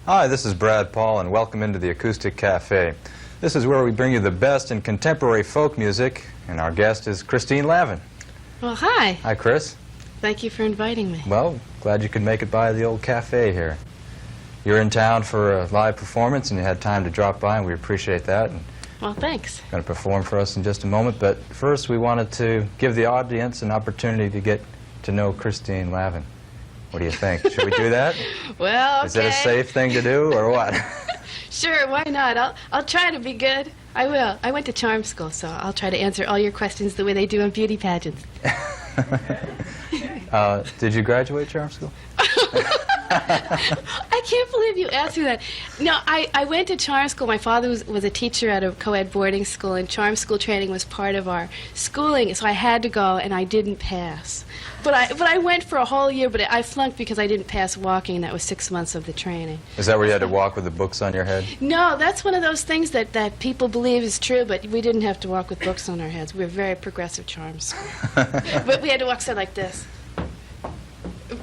Hi, this is Brad Paul, and welcome into the Acoustic Cafe. This is where we bring you the best in contemporary folk music, and our guest is Christine Lavin. Well, hi. Hi, Chris. Thank you for inviting me. Well, glad you could make it by the old cafe here. You're in town for a live performance, and you had time to drop by, and we appreciate that. And well, thanks. you're going to perform for us in just a moment, but first we wanted to give the audience an opportunity to get to know Christine Lavin. What do you think? Should we do that? Well, okay. Is it a safe thing to do, or what? Sure, why not? I'll try to be good. I will. I went to charm school, so I'll try to answer all your questions the way they do in beauty pageants. Did you graduate charm school? I can't believe you asked me that. No, I went to charm school. My father was a teacher at a co-ed boarding school, and charm school training was part of our schooling, so I had to go, and I didn't pass. But I went for a whole year, but I flunked because I didn't pass walking, and that was 6 months of the training. Is that where you had to walk with the books on your head? No, that's one of those things that people believe is true, but we didn't have to walk with books on our heads. We were very progressive charms. But we had to walk so like this.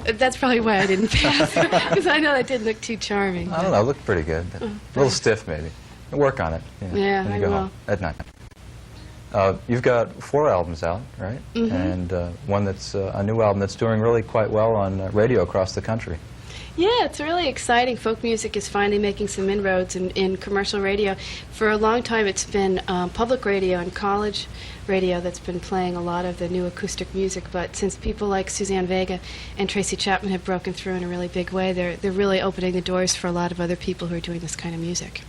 That's probably why I didn't pass, because I know that didn't look too charming. I don't know, it looked pretty good. But a little stiff, maybe. Work on it. Yeah, when you I go will. home at night. You've got 4 albums out, right? Mm-hmm. And one that's a new album that's doing really quite well on radio across the country. Yeah, it's really exciting. Folk music is finally making some inroads in commercial radio. For a long time, it's been public radio and college radio that's been playing a lot of the new acoustic music. But since people like Suzanne Vega and Tracy Chapman have broken through in a really big way, they're really opening the doors for a lot of other people who are doing this kind of music.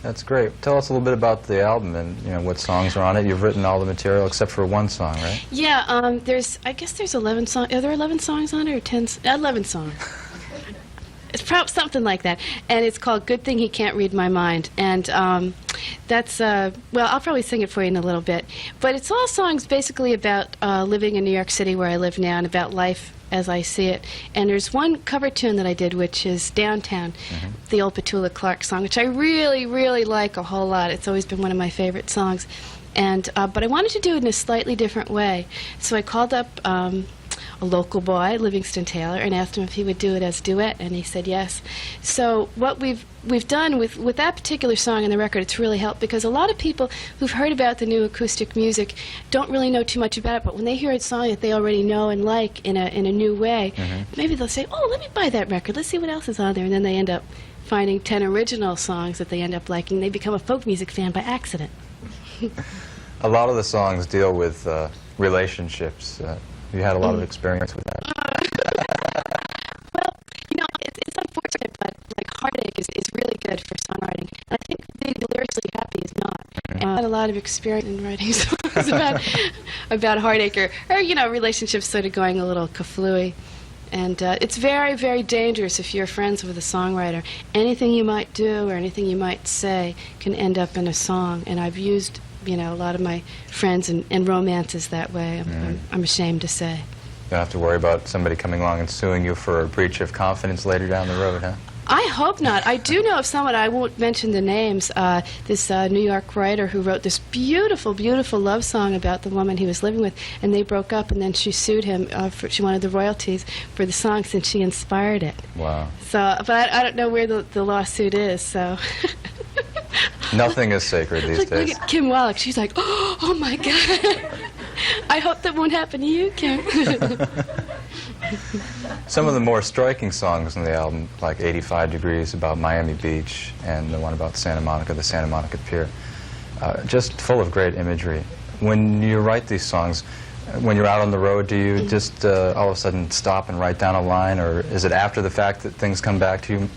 That's great. Tell us a little bit about the album and what songs are on it. You've written all the material except for one song, right? Yeah, I guess there's 11 songs. Are there 11 songs on it or 10? 11 songs. It's probably something like that, and it's called "Good Thing He Can't Read My Mind," and that's well, I'll probably sing it for you in a little bit. But it's all songs basically about living in New York City, where I live now, and about life as I see it. And there's one cover tune that I did, which is "Downtown," the old Petula Clark song, which I really, really like a whole lot. It's always been one of my favorite songs, and but I wanted to do it in a slightly different way, so I called up a local boy, Livingston Taylor, and asked him if he would do it as duet, and he said yes. So what we've done with that particular song in the record, it's really helped, because a lot of people who've heard about the new acoustic music don't really know too much about it, but when they hear a song that they already know and like in a new way, maybe they'll say, oh, let me buy that record, let's see what else is on there, and then they end up finding 10 original songs that they end up liking. They become a folk music fan by accident. A lot of the songs deal with relationships. You had a lot of experience with that. Well, you know, it's unfortunate, but like heartache is really good for songwriting. I think being lyrically happy is not. And I had a lot of experience in writing songs about heartache or you know, relationships sort of going a little kaflooey. And it's very, very dangerous if you're friends with a songwriter. Anything you might do or anything you might say can end up in a song. And I've used, you know, a lot of my friends and romances that way, I'm ashamed to say. You don't have to worry about somebody coming along and suing you for a breach of confidence later down the road, huh? I hope not. I do know of someone, I won't mention the names, this New York writer who wrote this beautiful, beautiful love song about the woman he was living with, and they broke up, and then she sued him. She wanted the royalties for the song since she inspired it. Wow. So, but I don't know where the lawsuit is, so... Nothing is sacred these days. Look at Kim Wallach. She's like, oh my God. I hope that won't happen to you, Kim. Some of the more striking songs on the album, like 85 Degrees about Miami Beach and the one about Santa Monica, the Santa Monica Pier, just full of great imagery. When you write these songs, when you're out on the road, do you just all of a sudden stop and write down a line, or is it after the fact that things come back to you?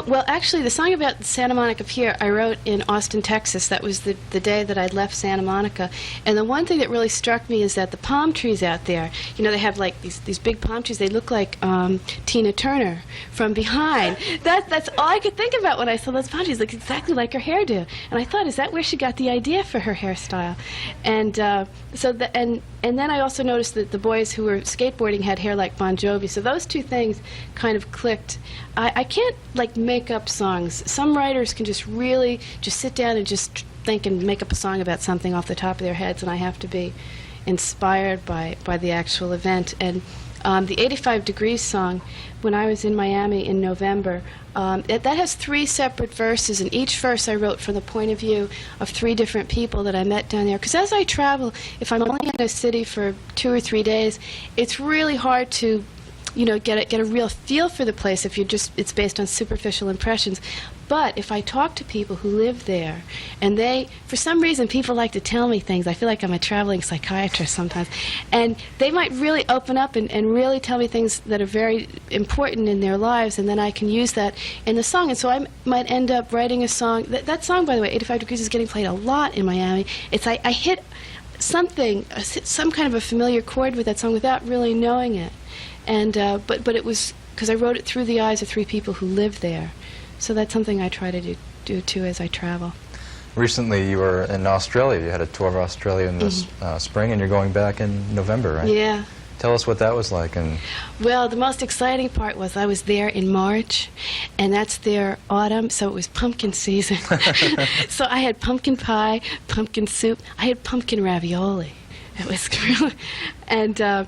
Well, actually, the song about Santa Monica Pier I wrote in Austin, Texas. That was the day that I'd left Santa Monica. And the one thing that really struck me is that the palm trees out there, you know, they have like these big palm trees. They look like Tina Turner from behind. That's all I could think about when I saw those palm trees. Look exactly like her hairdo. And I thought, is that where she got the idea for her hairstyle? And and then I also noticed that the boys who were skateboarding had hair like Bon Jovi. So those two things kind of clicked. I can't like make up songs. Some writers can just really just sit down and just think and make up a song about something off the top of their heads, and I have to be inspired by the actual event. And The 85 Degrees song, when I was in Miami in November, that has 3 separate verses, and each verse I wrote from the point of view of 3 different people that I met down there. Because as I travel, if I'm only in a city for 2 or 3 days, it's really hard to, you know, get a real feel for the place if it's based on superficial impressions. But if I talk to people who live there, and for some reason, people like to tell me things. I feel like I'm a traveling psychiatrist sometimes. And they might really open up and really tell me things that are very important in their lives, and then I can use that in the song. And so I might end up writing a song. That song, by the way, 85 Degrees, is getting played a lot in Miami. I hit something, some kind of a familiar chord with that song without really knowing it. And but it was because I wrote it through the eyes of 3 people who live there. So that's something I try to do too as I travel. Recently, you were in Australia. You had a tour of Australia in this spring, and you're going back in November, right? Yeah. Tell us what that was like. Well, the most exciting part was I was there in March, and that's their autumn, so it was pumpkin season. So I had pumpkin pie, pumpkin soup. I had pumpkin ravioli. It was really, and.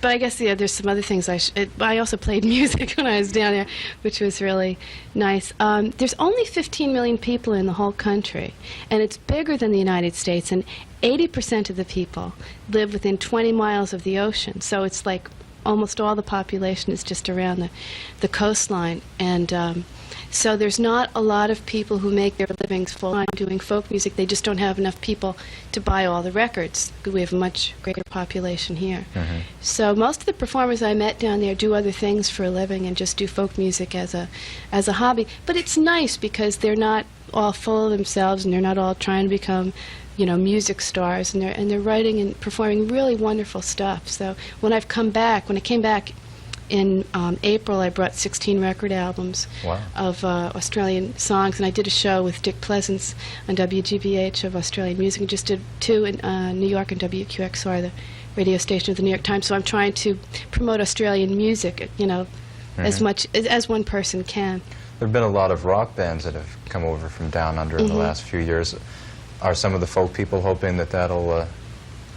But I guess, yeah, there's some other things I also played music when I was down there, which was really nice. There's only 15 million people in the whole country, and it's bigger than the United States, and 80% of the people live within 20 miles of the ocean. So it's like almost all the population is just around the coastline. And so there's not a lot of people who make their livings full-time doing folk music. They just don't have enough people to buy all the records. We have a much greater population here. So most of the performers I met down there do other things for a living and just do folk music as a hobby. But it's nice because they're not all full of themselves, and they're not all trying to become, you know, music stars, and they're writing and performing really wonderful stuff. So when I came back in April, I brought 16 record albums of Australian songs, and I did a show with Dick Pleasance on WGBH of Australian music, and just did 2 in New York and WQXR, the radio station of the New York Times. So I'm trying to promote Australian music, you know, as much as one person can. There have been a lot of rock bands that have come over from down under in the last few years. Are some of the folk people hoping that that'll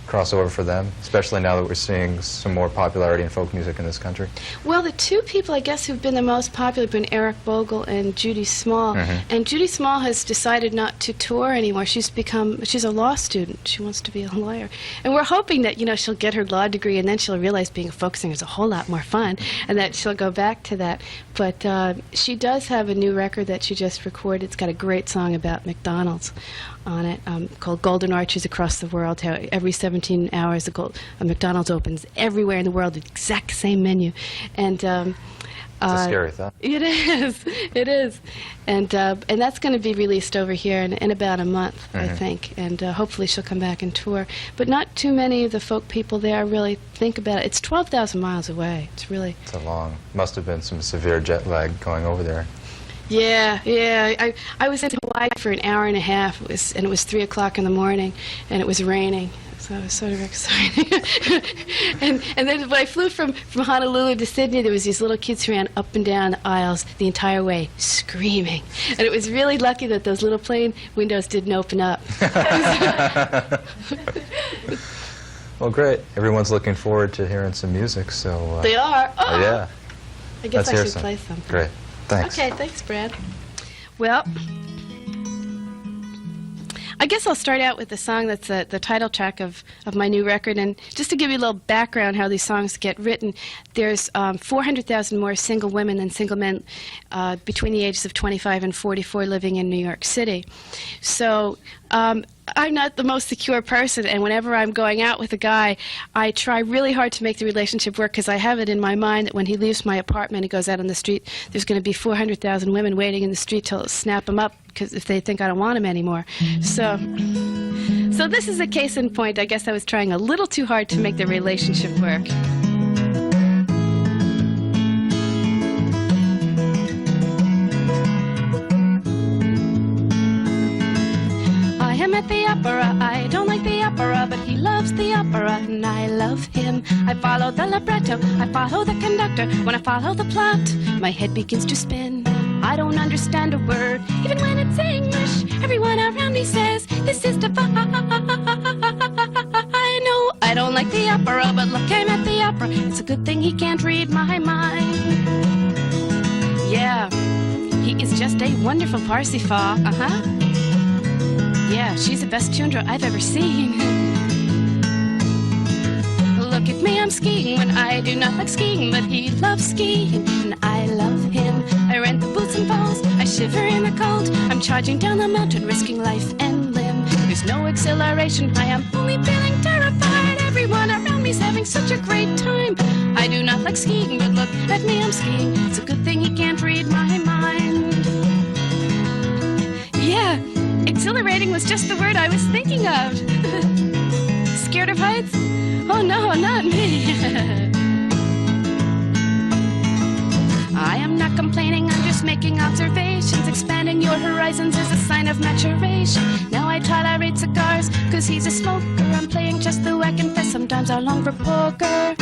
cross over for them, especially now that we're seeing some more popularity in folk music in this country? Well, the 2 people, I guess, who've been the most popular have been Eric Bogle and Judy Small. And Judy Small has decided not to tour anymore. She's a law student. She wants to be a lawyer. And we're hoping that, you know, she'll get her law degree, and then she'll realize being a folk singer is a whole lot more fun, and that she'll go back to that. But she does have a new record that she just recorded. It's got a great song about McDonald's on it, called Golden Arches Across the World, how every 17 hours a McDonald's opens everywhere in the world, the exact same menu. And it's a scary thought. It is. And that's going to be released over here in about a month, I think. And hopefully she'll come back and tour. But not too many of the folk people there really think about it. It's 12,000 miles away. It's must have been some severe jet lag going over there. Yeah. I was in Hawaii for an hour and a half, and it was 3 o'clock in the morning, and it was raining. So it was sort of exciting. and then when I flew from Honolulu to Sydney, there was these little kids who ran up and down the aisles the entire way, screaming. And it was really lucky that those little plane windows didn't open up. Well, great. Everyone's looking forward to hearing some music, so... They are? Oh! Yeah. I guess I should play something. Great. Thanks. Okay, thanks, Brad. Well, I guess I'll start out with the song that's the title track of my new record. And just to give you a little background how these songs get written, there's 400,000 more single women than single men between the ages of 25 and 44 living in New York City. So I'm not the most secure person, and whenever I'm going out with a guy, I try really hard to make the relationship work, because I have it in my mind that when he leaves my apartment and goes out on the street, there's going to be 400,000 women waiting in the street to snap him up, because if they think I don't want him anymore. So this is a case in point. I guess I was trying a little too hard to make the relationship work. At the opera, I don't like the opera, but he loves the opera and I love him. I follow the libretto, I follow the conductor. When I follow the plot, my head begins to spin. I don't understand a word, even when it's English. Everyone around me says, this is divine. No, I don't like the opera, but look, I'm at the opera. It's a good thing he can't read my mind. Yeah, he is just a wonderful Parsifal. Yeah, she's the best tundra I've ever seen. Look at me, I'm skiing when I do not like skiing, but he loves skiing and I love him. I rent the boots and balls, I shiver in the cold. I'm charging down the mountain, risking life and limb. There's no exhilaration, I am only feeling terrified. Everyone around me's having such a great time. I do not like skiing, but look at me, I'm skiing. It's a good thing he can't read my mind. Yeah, exhilarating was just the word I was thinking of. Scared of heights? Oh no, not me. I am not complaining, I'm just making observations. Expanding your horizons is a sign of maturation. Now I tolerate cigars, cause he's a smoker. I'm playing just the I confess, sometimes I long for poker.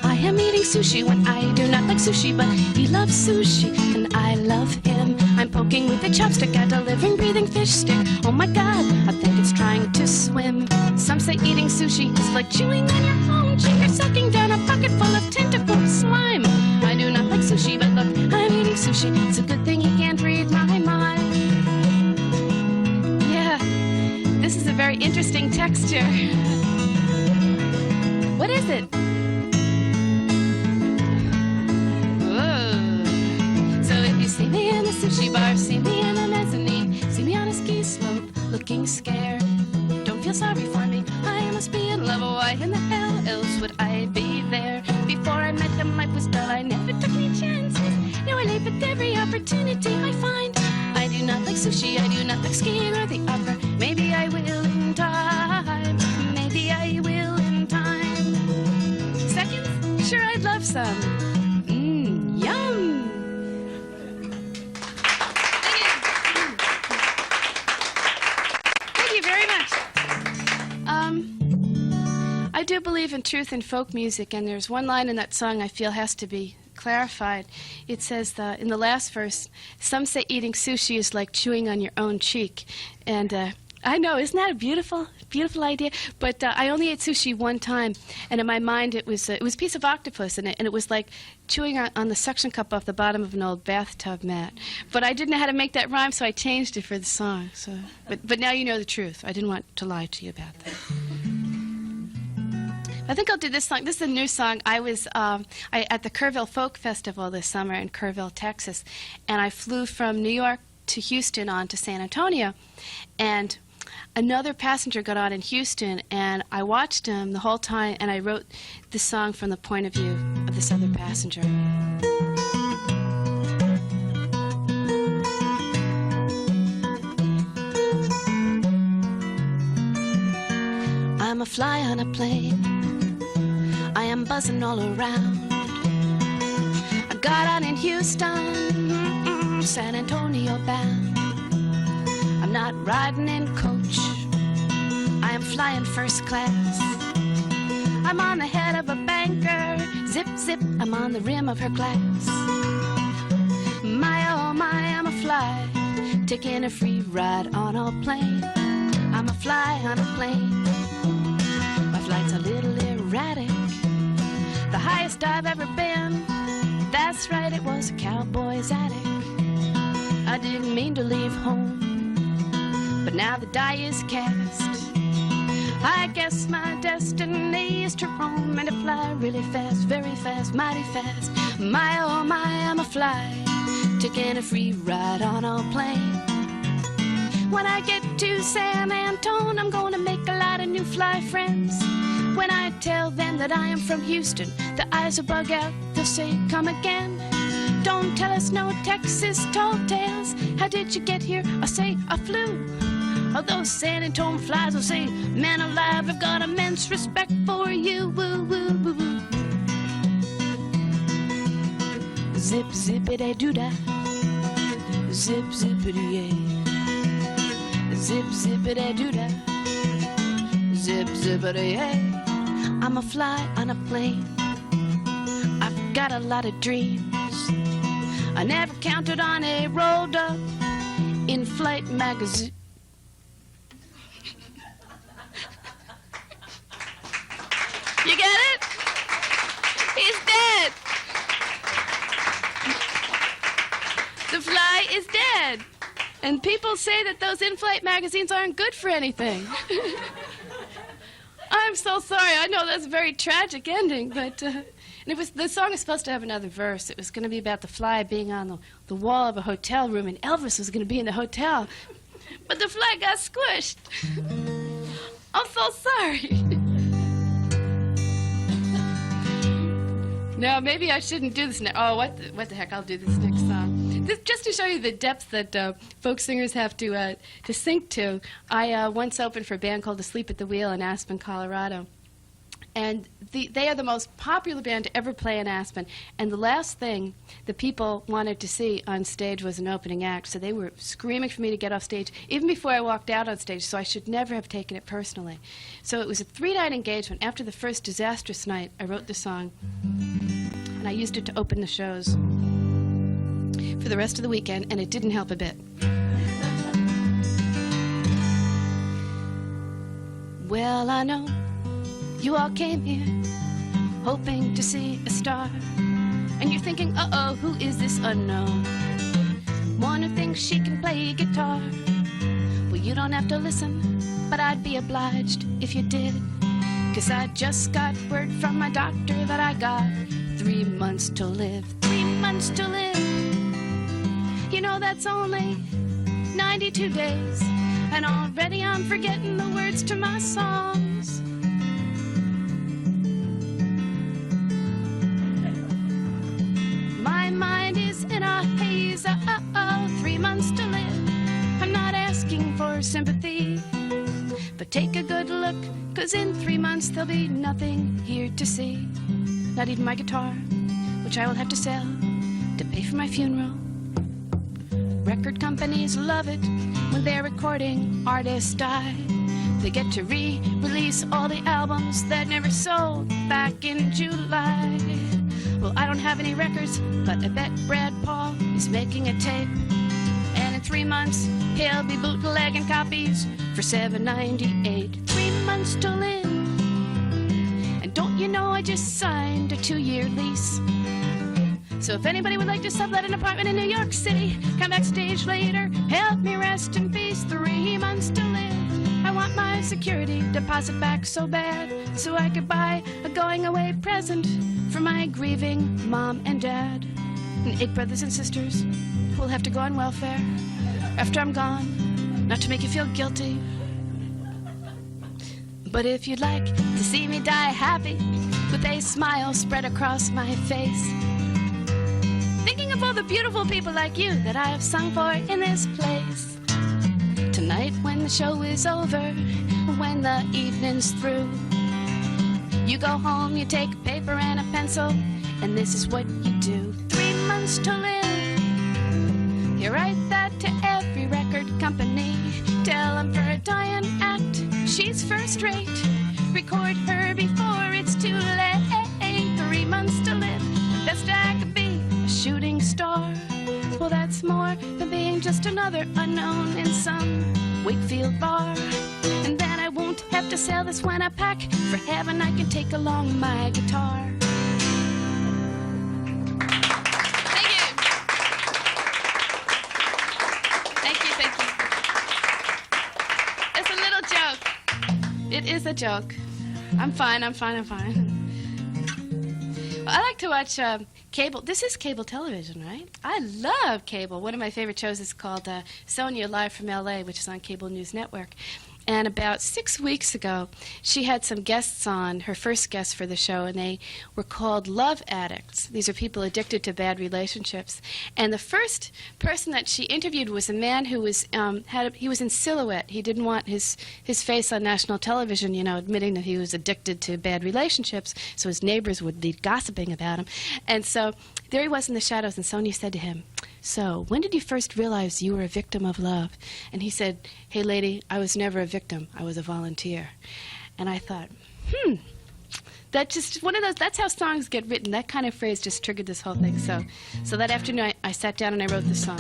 I am eating sushi when I do not like sushi, but he loves sushi and I love him. I'm poking with a chopstick at a living, breathing fish stick. Oh my god, I think it's trying to swim. Some say eating sushi is like chewing on your own cheek or sucking down a bucket full of tentacle slime. I do not like sushi, but look, I'm eating sushi. It's a good thing he can't read my mind. Yeah, this is a very interesting texture. What is it? See me in the sushi bar, see me in a mezzanine, see me on a ski slope, looking scared. Don't feel sorry for me, I must be in love. Why in the hell else would I be there? Before I met him, life was dull, I never took any chances. Now I leap at every opportunity I find. I do not like sushi, I do not like skiing or the opera. Maybe I will in time, maybe I will in time. Seconds? Sure, I'd love some. Yum! I do believe in truth in folk music, and there's one line in that song I feel has to be clarified. It says in the last verse, some say eating sushi is like chewing on your own cheek. And I know, isn't that a beautiful, beautiful idea? But I only ate sushi one time, and in my mind it was a piece of octopus, and it was like chewing on the suction cup off the bottom of an old bathtub mat. But I didn't know how to make that rhyme, so I changed it for the song. So, but now you know the truth. I didn't want to lie to you about that. I think I'll do this song. This is a new song. I was at the Kerrville Folk Festival this summer in Kerrville, Texas, and I flew from New York to Houston on to San Antonio, and another passenger got on in Houston, and I watched him the whole time, and I wrote this song from the point of view of this other passenger. I'm a fly on a plane, I am buzzing all around. I got on in Houston, San Antonio bound. I'm not riding in coach, I am flying first class. I'm on the head of a banker, zip zip, I'm on the rim of her glass. My oh my, I'm a fly, taking a free ride on a plane. I'm a fly on a plane, my flight's a little erratic. The highest I've ever been, that's right, it was a cowboy's attic. I didn't mean to leave home, but now the die is cast. I guess my destiny is to roam and to fly really fast, very fast, mighty fast. My oh my, I'm a fly, taking a free ride on a plane. When I get to San Antone, I'm gonna make a lot of new fly friends. When I tell them that I am from Houston, the eyes will bug out, they'll say, come again. Don't tell us no Texas tall tales. How did you get here? I'll say, I flew. All those San Antone flies will say, man alive, I've got immense respect for you. Woo, woo, woo, woo. Zip, zippity doo dah. Zip, zippity yay. Zip, zippity doo dah. Zip, zippity yay. I'm a fly on a plane. I've got a lot of dreams. I never counted on a rolled up in-flight magazine. He's dead. The fly is dead. And people say that those in-flight magazines aren't good for anything. I'm so sorry. I know that's a very tragic ending, but and the song was supposed to have another verse. It was going to be about the fly being on the wall of a hotel room, and Elvis was going to be in the hotel. But the fly got squished. I'm so sorry. No, maybe I shouldn't do this. Oh, what the heck? I'll do this next song. Just to show you the depths that folk singers have to sink to. I once opened for a band called Asleep at the Wheel in Aspen, Colorado. And they are the most popular band to ever play in Aspen. And the last thing the people wanted to see on stage was an opening act. So they were screaming for me to get off stage, even before I walked out on stage, so I should never have taken it personally. So it was a 3-night engagement. After the first disastrous night, I wrote the song, and I used it to open the shows for the rest of the weekend, and it didn't help a bit. Well, I know you all came here hoping to see a star, and you're thinking, uh-oh, who is this unknown one who thinks she can play guitar? Well, you don't have to listen, but I'd be obliged if you did, 'cause I just got word from my doctor that I got 3 months to live. 3 months to live. You know, that's only 92 days, and already I'm forgetting the words to my songs. My mind is in a haze, 3 months to live. I'm not asking for sympathy, but take a good look, 'cause in 3 months there'll be nothing here to see. Not even my guitar, which I will have to sell to pay for my funeral. Record companies love it when their recording artists die. They get to re-release all the albums that never sold back in July. Well, I don't have any records, but I bet Brad Paul is making a tape. And in 3 months, he'll be bootlegging copies for $7.98. 3 months to live. And don't you know I just signed a 2-year lease? So if anybody would like to sublet an apartment in New York City, come backstage later, help me rest in peace. 3 months to live. I want my security deposit back so bad, so I could buy a going-away present for my grieving mom and dad, and 8 brothers and sisters who'll have to go on welfare after I'm gone, not to make you feel guilty. But if you'd like to see me die happy, with a smile spread across my face, thinking of all the beautiful people like you that I have sung for in this place, tonight when the show is over, when the evening's through, you go home, you take a paper and a pencil, and this is what you do. 3 months to live. You write that to every record company. Tell them for a dying act, she's first rate. Record her before it's too late. 3 months to live. Best I could be, a shooting star. Well, that's more than being just another unknown in some Wakefield bar. And then I won't have to sell this when I pack for heaven. I can take along my guitar. Thank you. Thank you, thank you. It's a little joke. It is a joke. I'm fine, I'm fine, I'm fine. Well, I like to watch cable. This is cable television, right? I love cable. One of my favorite shows is called Sonia Live from L.A., which is on Cable News Network. And about 6 weeks ago, she had some guests on, her first guests for the show, and they were called love addicts. These are people addicted to bad relationships. And the first person that she interviewed was a man who was he was in silhouette. He didn't want his face on national television, you know, admitting that he was addicted to bad relationships, so his neighbors would be gossiping about him. And so there he was in the shadows, and Sonia said to him, "So, when did you first realize you were a victim of love?" And he said, "Hey, lady, I was never a victim. I was a volunteer." And I thought, that's just one of those, that's how songs get written. That kind of phrase just triggered this whole thing. So that afternoon, I sat down and I wrote this song.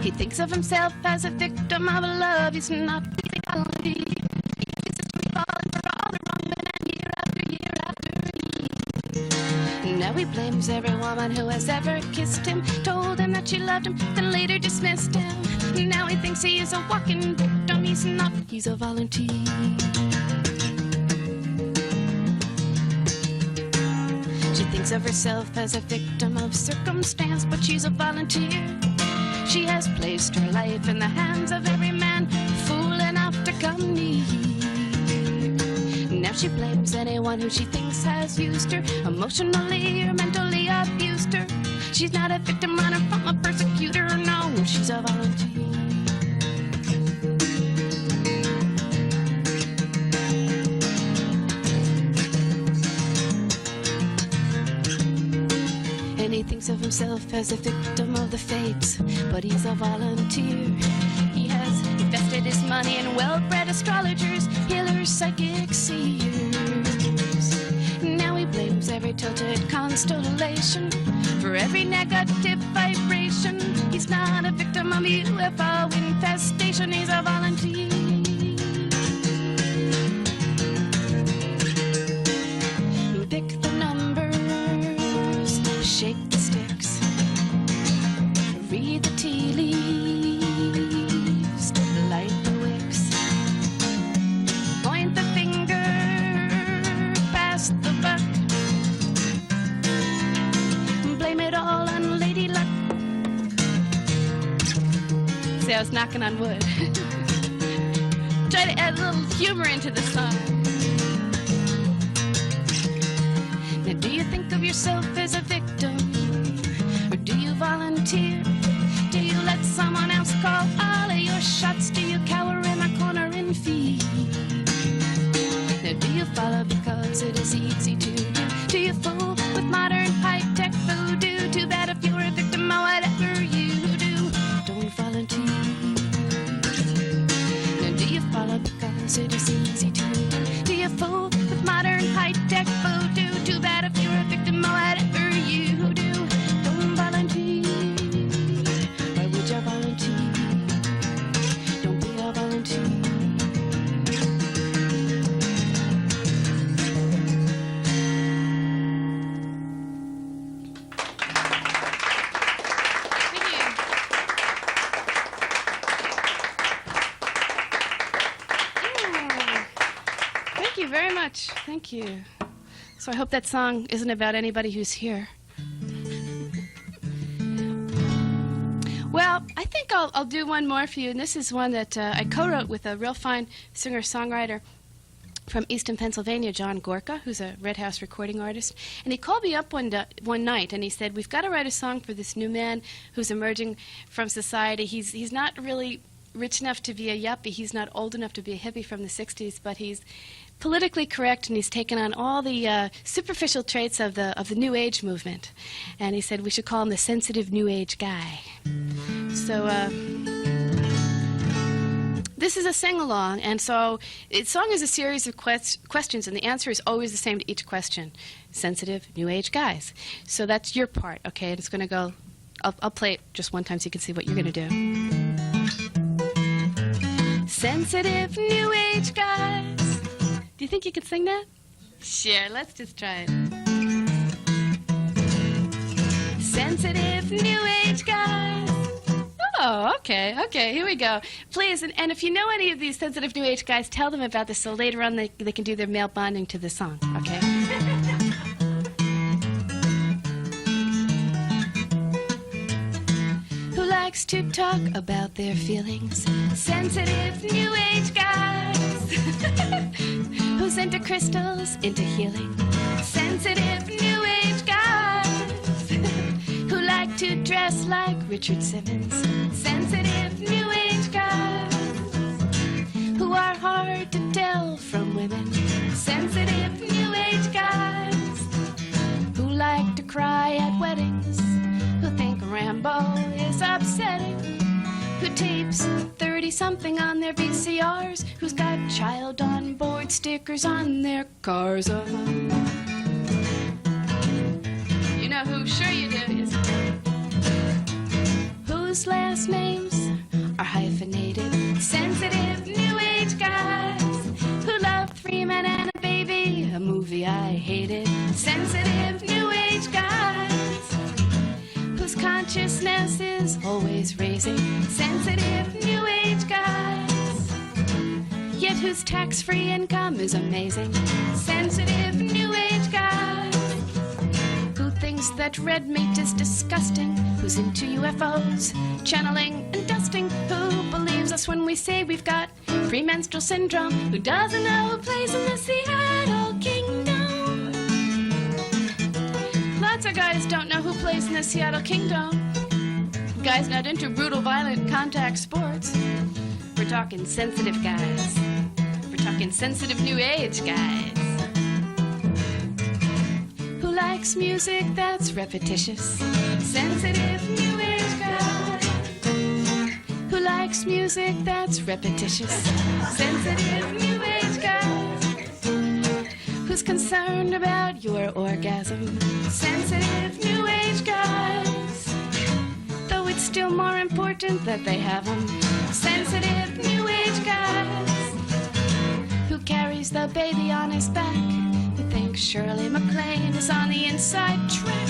He thinks thinks of himself as a victim of love. He's not reality. He insists on falling for all the wrong men year after year after year. Now he blames every woman who has ever kissed him, told him that she loved him, then later dismissed him. Now he thinks he is a walking victim. He's not, he's a volunteer. She thinks of herself as a victim of circumstance, but she's a volunteer. She has placed her life in the hands of every man fool enough to come near. Now she blames anyone who she thinks has used her, emotionally or mentally abused her. She's not a victim runner from a persecutor, no, she's a volunteer. And he thinks of himself as a victim of the fates, but he's a volunteer. He has invested his money in well-bred astrologers, healers, psychic seers. Now he blames every tilted constellation for every negative vibration. He's not a victim of UFO infestation, he's a volunteer. Pick the numbers, shake the sticks, read the tea leaves, light the wicks, point the finger, pass the buck, blame it all on Lady Luck. See, I was knocking on wood. Try to add a little humor into the song. Now, do you think of yourself as a victim, or do you volunteer? Do you let someone else call all of your shots? Do you cower in a corner in fear? Now, do you follow because it is easy to do? Do you fool with modern high-tech voodoo? Too bad if you're a victim of whatever you do. Don't volunteer. Now, do you follow because it is easy to do? Do you fool with modern high-tech voodoo? Too bad if you're a victim of whatever you do. Don't volunteer. Why would you volunteer? Don't be a volunteer. Thank you very much. Thank you. So I hope that song isn't about anybody who's here. Well, I think I'll do one more for you, and this is one that I co-wrote with a real fine singer-songwriter from Easton, Pennsylvania, John Gorka, who's a Red House recording artist. And he called me up one night, and he said, we've got to write a song for this new man who's emerging from society. He's not really rich enough to be a yuppie. He's not old enough to be a hippie from the 60s, but he's politically correct, and he's taken on all the superficial traits of the New Age movement. And he said we should call him the sensitive New Age guy. So this is a sing-along, and so the song is a series of questions, and the answer is always the same to each question. Sensitive New Age guys. So that's your part, okay? And it's going to go, I'll play it just one time so you can see what you're going to do. Sensitive New Age guys. Do you think you could sing that? Sure, let's just try it. Sensitive New Age guys. Oh, okay, here we go. Please, and if you know any of these sensitive New Age guys, tell them about this so later on they can do their male bonding to the song, okay? Who likes to talk about their feelings? Sensitive New Age guys. Who's into crystals, into healing? Sensitive New Age guys. Who like to dress like Richard Simmons? Sensitive New Age guys. Who are hard to tell from women? Sensitive New Age guys. Who like to cry at weddings? Who think Rambo is upsetting? Who tapes 30-something on their VCRs? Who's got child on board stickers on their cars? You know who? Sure you do. Who's whose last names are hyphenated. Sensitive New Age guys who love 3 men and a baby, a movie I hated. Sensitive New Age guys whose consciousness is always raising. Sensitive New Age guys, yet whose tax-free income is amazing. Sensitive New Age guys who thinks that red meat is disgusting, who's into UFOs, channeling and dusting, who believes us when we say we've got premenstrual syndrome, who doesn't know a place in the Seattle Kingdom. Lots of guys don't know who plays in the Seattle Kingdom. Guys not into brutal, violent contact sports. We're talking sensitive guys. We're talking sensitive New Age guys. Who likes music that's repetitious? Sensitive New Age guys. Who likes music that's repetitious? Sensitive New Age guys. Who's concerned about your orgasm? Sensitive New Age guys. Though it's still more important that they have them. Sensitive New Age guys. Who carries the baby on his back? Who thinks Shirley MacLaine is on the inside track?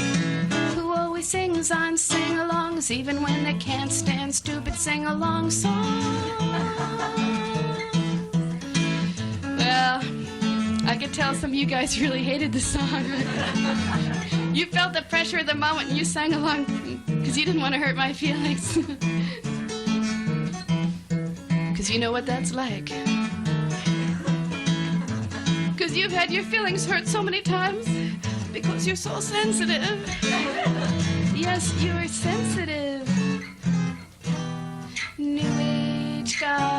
Who always sings on sing-alongs even when they can't stand stupid sing-along songs? Well, I could tell some of you guys really hated the song. You felt the pressure of the moment and you sang along because you didn't want to hurt my feelings. Because you know what that's like. Because you've had your feelings hurt so many times because you're so sensitive. Yes, you're sensitive. New Age guy.